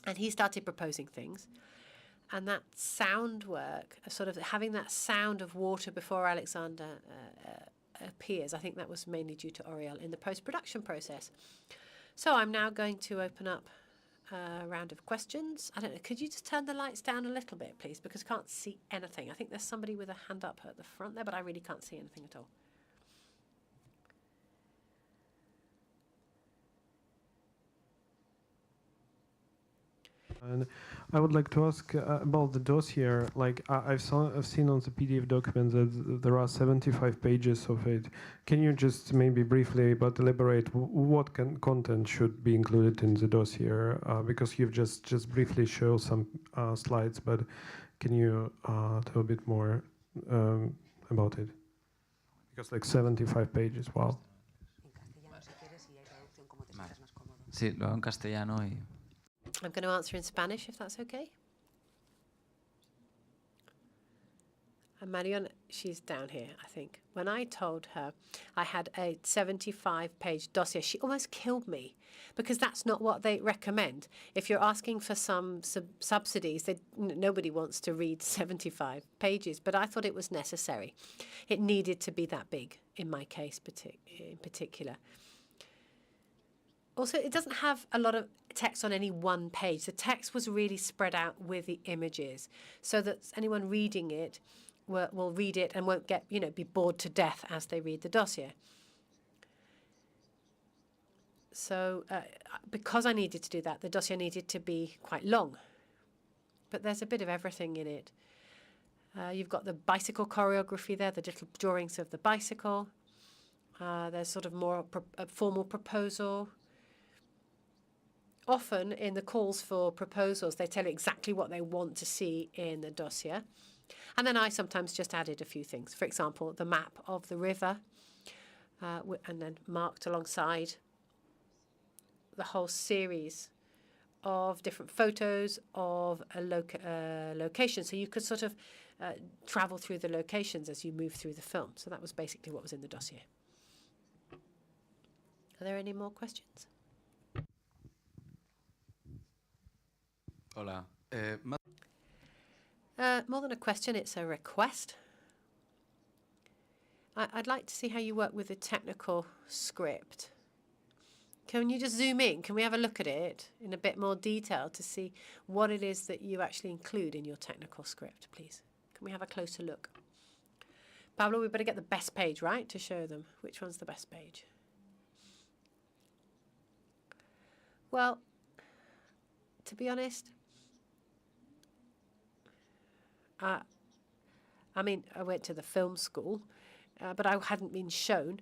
and he started proposing things. And that sound work, sort of having that sound of water before Alexander appears, I think that was mainly due to Oriol in the post-production process. So I'm now going to open up a round of questions. I don't know, could you just turn the lights down a little bit, please? Because I can't see anything. I think there's somebody with a hand up at the front there, but I really can't see anything at all. And I would like to ask about the dossier. Like I've seen on the PDF document that there are 75 pages of it. Can you just maybe briefly elaborate what content should be included in the dossier? Because you've just briefly shown some slides, but can you tell a bit more about it? Because like 75 pages, wow. Sí, lo hago en castellano y... I'm going to answer in Spanish, if that's okay. And Marion, she's down here, I think. When I told her I had a 75-page dossier, she almost killed me, because that's not what they recommend. If you're asking for some subsidies, nobody wants to read 75 pages, but I thought it was necessary. It needed to be that big, in my case in particular. Also, it doesn't have a lot of text on any one page. The text was really spread out with the images, so that anyone reading it will read it and won't get, be bored to death as they read the dossier. So because I needed to do that, the dossier needed to be quite long. But there's a bit of everything in it. You've got the bicycle choreography there, the little drawings of the bicycle. There's sort of more a formal proposal. Often in the calls for proposals, they tell you exactly what they want to see in the dossier. And then I sometimes just added a few things. For example, the map of the river, and then marked alongside the whole series of different photos of a location. So you could sort of travel through the locations as you move through the film. So that was basically what was in the dossier. Are there any more questions? Hola. More than a question, it's a request. I'd like to see how you work with the technical script. Can you just zoom in? Can we have a look at it in a bit more detail to see what it is that you actually include in your technical script, please? Can we have a closer look? Pablo, we better get the best page, right, to show them. Which one's the best page? Well, to be honest, I mean, I went to the film school, but I hadn't been shown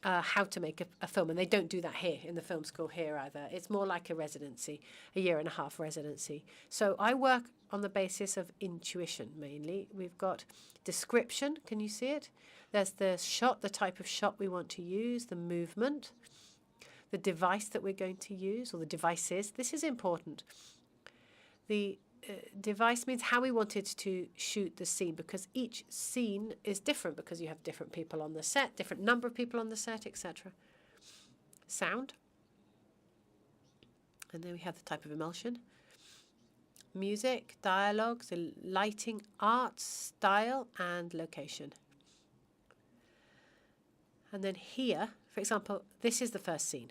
how to make a film. And they don't do that here in the film school here either. It's more like a residency, a 1.5 year residency. So I work on the basis of intuition mainly. We've got description. Can you see it? There's the shot, the type of shot we want to use, the movement, the device that we're going to use, or the devices. This is important. The device means how we wanted to shoot the scene, because each scene is different because you have different people on the set, different number of people on the set, etc. Sound. And then we have the type of emulsion. Music, dialogue, the lighting, art, style, and location. And then here, for example, this is the first scene.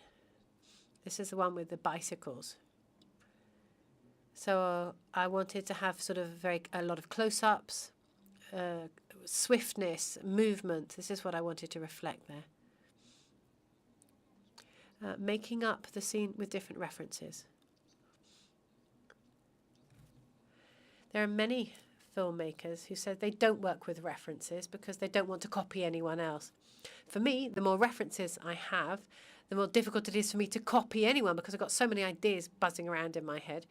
This is the one with the bicycles. So I wanted to have sort of a lot of close-ups, swiftness, movement. This is what I wanted to reflect there. Making up the scene with different references. There are many filmmakers who said they don't work with references because they don't want to copy anyone else. For me, the more references I have, the more difficult it is for me to copy anyone because I've got so many ideas buzzing around in my head.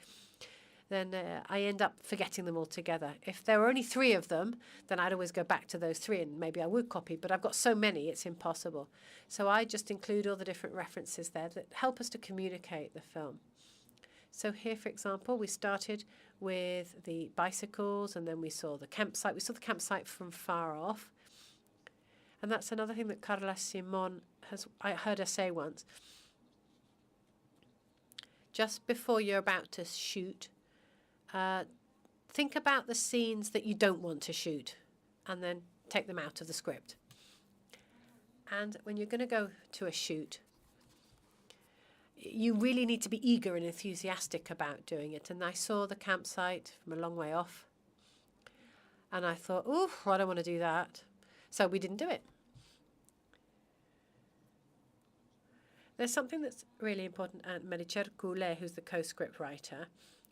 Then I end up forgetting them all together. If there were only 3 of them, then I'd always go back to those 3 and maybe I would copy, but I've got so many, it's impossible. So I just include all the different references there that help us to communicate the film. So here, for example, we started with the bicycles and then we saw the campsite. We saw the campsite from far off. And that's another thing that Carla Simon I heard her say once. Just before you're about to shoot, think about the scenes that you don't want to shoot and then take them out of the script. And when you're going to go to a shoot, you really need to be eager and enthusiastic about doing it. And I saw the campsite from a long way off. And I thought, oh, I don't want to do that. So we didn't do it. There's something that's really important, and Meritxell Goulet, who's the co-script writer,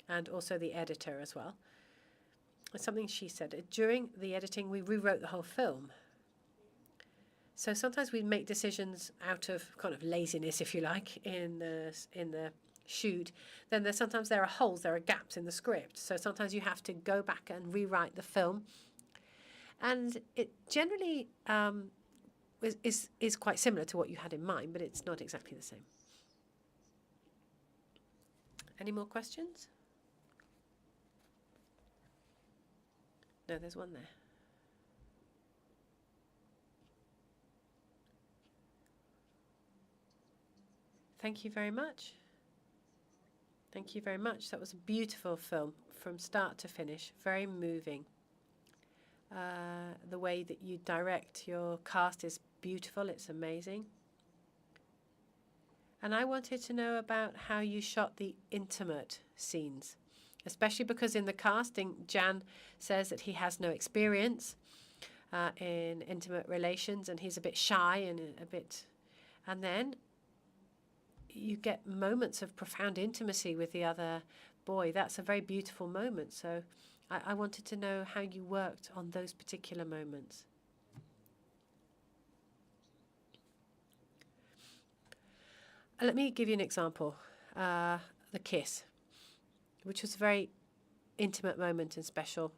and also the editor as well. Something she said, during the editing, we rewrote the whole film. So sometimes we make decisions out of kind of laziness, if you like, in the shoot. Then sometimes there are holes, there are gaps in the script. So sometimes you have to go back and rewrite the film. And it generally is quite similar to what you had in mind, but it's not exactly the same. Any more questions? No, there's one there. Thank you very much. Thank you very much. That was a beautiful film from start to finish. Very moving. The way that you direct your cast is beautiful. It's amazing. And I wanted to know about how you shot the intimate scenes, especially because in the casting, Jan says that he has no experience in intimate relations and he's a bit shy and and then you get moments of profound intimacy with the other boy. That's a very beautiful moment. So I wanted to know how you worked on those particular moments. Let me give you an example. The kiss, which was a very intimate moment and special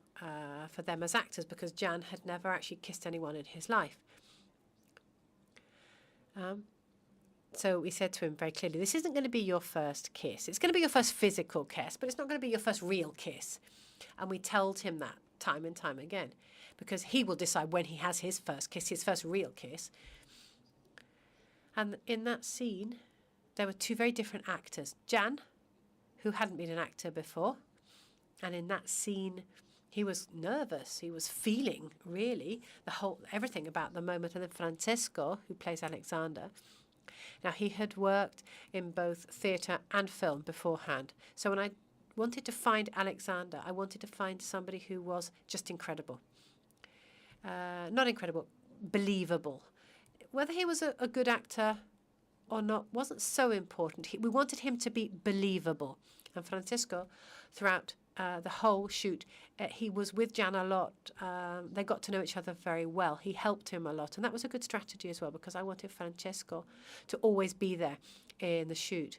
for them as actors because Jan had never actually kissed anyone in his life. So we said to him very clearly, this isn't going to be your first kiss. It's going to be your first physical kiss, but it's not going to be your first real kiss. And we told him that time and time again, because he will decide when he has his first kiss, his first real kiss. And in that scene, there were two very different actors. Jan, who hadn't been an actor before, and in that scene, he was nervous. He was feeling, really, everything about the moment. And then Francesco, who plays Alexander, now he had worked in both theatre and film beforehand. So when I wanted to find Alexander, I wanted to find somebody who was just incredible. Not incredible, believable. Whether he was a good actor or not wasn't so important. We wanted him to be believable. And Francesco, throughout the whole shoot, he was with Jan a lot. They got to know each other very well. He helped him a lot. And that was a good strategy as well, because I wanted Francesco to always be there in the shoot.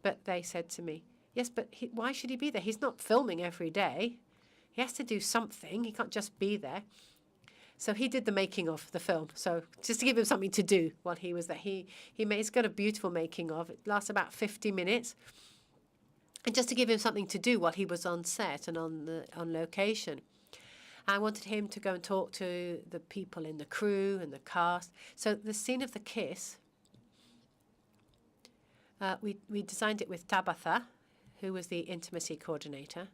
But they said to me, yes, but why should he be there? He's not filming every day. He has to do something. He can't just be there. So he did the making of the film. So just to give him something to do while he was there. He's got a beautiful making of. It lasts about 50 minutes. And just to give him something to do while he was on set and on location. I wanted him to go and talk to the people in the crew and the cast. So the scene of the kiss, we designed it with Tabitha, who was the intimacy coordinator.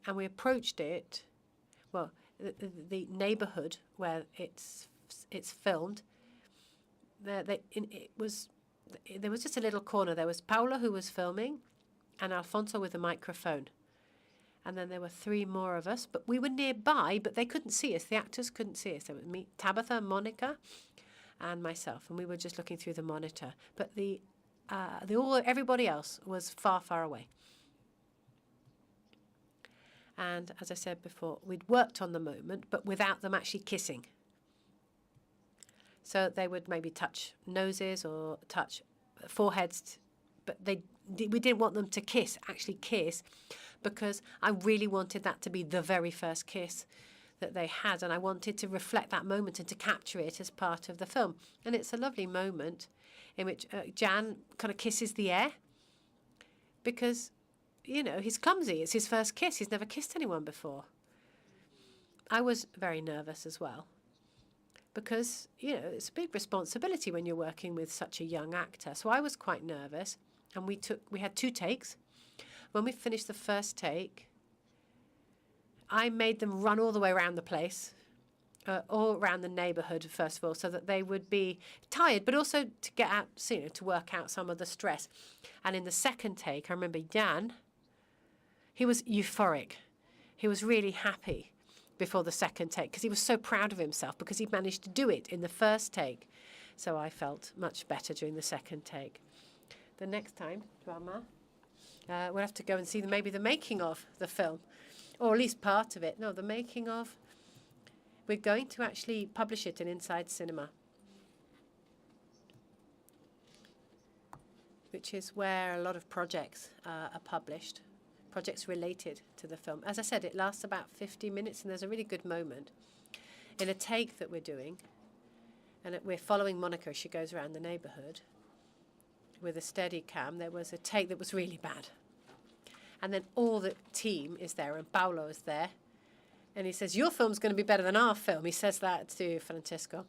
And we approached it, well, the neighborhood where it's filmed, there was just a little corner. There was Paula, who was filming, and Alfonso with a microphone. And then there were three more of us, but we were nearby, but they couldn't see us. The actors couldn't see us. There was me, Tabitha, Monica, and myself, and we were just looking through the monitor. But everybody else was far, far away. And as I said before, we'd worked on the moment, but without them actually kissing. So they would maybe touch noses or touch foreheads, but we didn't want them to actually kiss, because I really wanted that to be the very first kiss that they had, and I wanted to reflect that moment and to capture it as part of the film. And it's a lovely moment in which Jan kind of kisses the air, because he's clumsy. It's his first kiss. He's never kissed anyone before. I was very nervous as well, because, it's a big responsibility when you're working with such a young actor. So I was quite nervous, and we had 2 takes. When we finished the first take, I made them run all the way around the place, all around the neighborhood, first of all, so that they would be tired, but also to get out, to work out some of the stress. And in the second take, I remember Jan, he was euphoric. He was really happy before the second take, because he was so proud of himself, because he managed to do it in the first take. So I felt much better during the second take. The next time, Jaume, we'll have to go and see maybe the making of the film, or at least part of it. No, the making of. We're going to actually publish it in Inside Cinema, which is where a lot of projects are published, projects related to the film. As I said, it lasts about 50 minutes, and there's a really good moment in a take that we're doing, and we're following Monica as she goes around the neighborhood with a steady cam. There was a take that was really bad. And then all the team is there, and Paolo is there. And he says, your film's going to be better than our film. He says that to Francesco.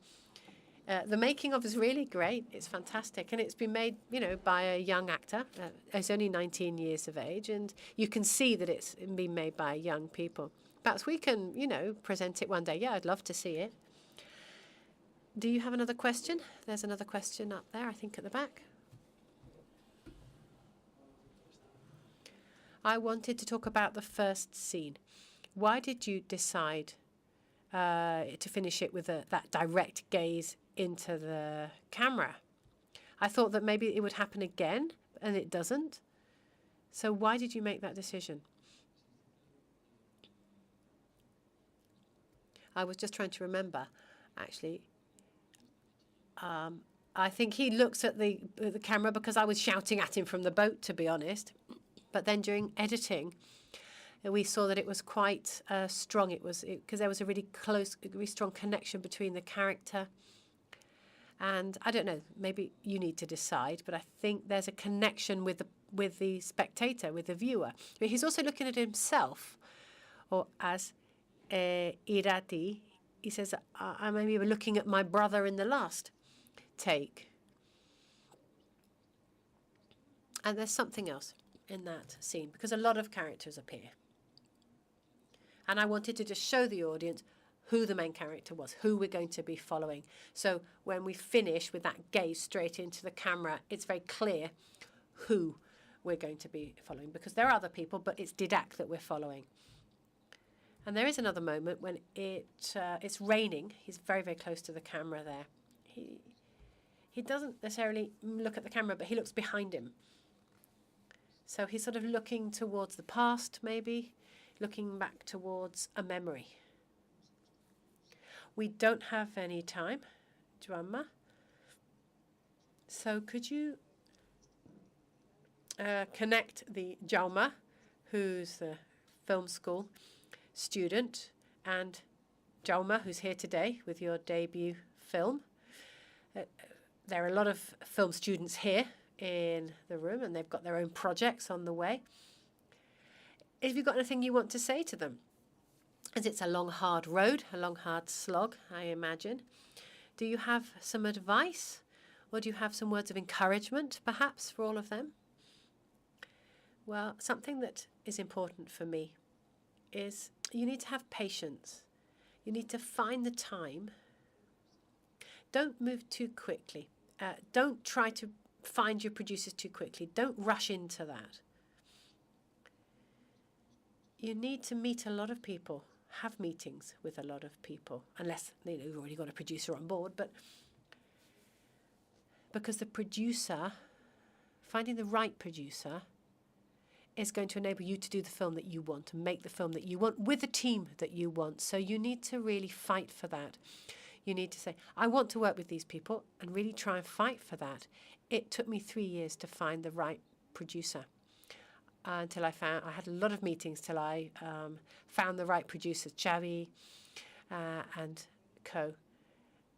The making of is really great. It's fantastic. And it's been made, by a young actor. He's only 19 years of age. And you can see that it's been made by young people. Perhaps we can, present it one day. Yeah, I'd love to see it. Do you have another question? There's another question up there, I think, at the back. I wanted to talk about the first scene. Why did you decide to finish it with that direct gaze into the camera? I thought that maybe it would happen again, and it doesn't. So why did you make that decision? I was just trying to remember, actually. I think he looks at the camera because I was shouting at him from the boat, to be honest. But then during editing, we saw that it was quite strong. It was because there was a really strong connection between the character. And I don't know, maybe you need to decide, but I think there's a connection with the spectator, with the viewer. But he's also looking at himself, or as Irati, he says, I maybe were looking at my brother in the last take. And there's something else in that scene, because a lot of characters appear. And I wanted to just show the audience who the main character was, who we're going to be following. So when we finish with that gaze straight into the camera, it's very clear who we're going to be following, because there are other people, but it's Didac that we're following. And there is another moment when it's raining. He's very, very close to the camera there. He doesn't necessarily look at the camera, but he looks behind him. So he's sort of looking towards the past, maybe, looking back towards a memory. We don't have any time, Jaume. So could you connect the Jaume, who's the film school student, and Jaume, who's here today with your debut film. There are a lot of film students here in the room, and they've got their own projects on the way. Have you got anything you want to say to them? As it's a long, hard road, a long, hard slog, I imagine. Do you have some advice, or do you have some words of encouragement, perhaps, for all of them? Well, something that is important for me is you need to have patience. You need to find the time. Don't move too quickly. Don't try to find your producers too quickly. Don't rush into that. You need to meet a lot of people, have meetings with a lot of people, unless you've already got a producer on board. But because the producer, finding the right producer, is going to enable you to do the film that you want and make the film that you want with the team that you want. So you need to really fight for that. You need to say, I want to work with these people, and really try and fight for that. It took me 3 years to find the right producer. Until I had a lot of meetings till I found the right producers, Xavi and co.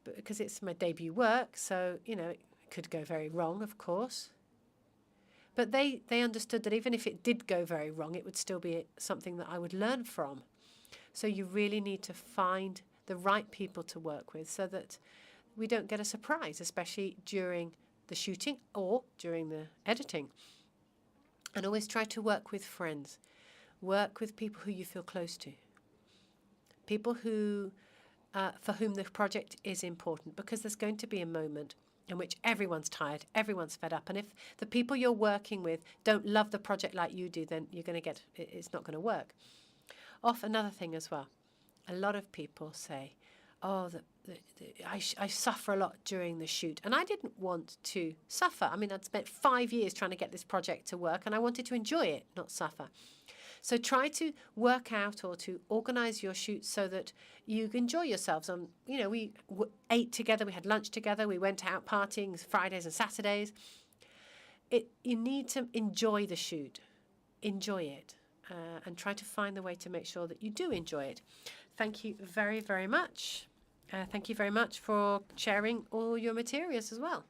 But because it's my debut work, so, it could go very wrong, of course. But they understood that even if it did go very wrong, it would still be something that I would learn from. So you really need to find the right people to work with so that we don't get a surprise, especially during the shooting or during the editing. And always try to work with friends. Work with people who you feel close to. People who, for whom the project is important, because there's going to be a moment in which everyone's tired, everyone's fed up. And if the people you're working with don't love the project like you do, then it's not going to work. Another thing as well. A lot of people say, oh, I suffer a lot during the shoot. And I didn't want to suffer. I mean, I'd spent 5 years trying to get this project to work, and I wanted to enjoy it, not suffer. So try to work out or to organize your shoots so that you enjoy yourselves. We ate together, we had lunch together, we went out partying Fridays and Saturdays. You need to enjoy the shoot. Enjoy it. And try to find the way to make sure that you do enjoy it. Thank you very, very much. Thank you very much for sharing all your materials as well.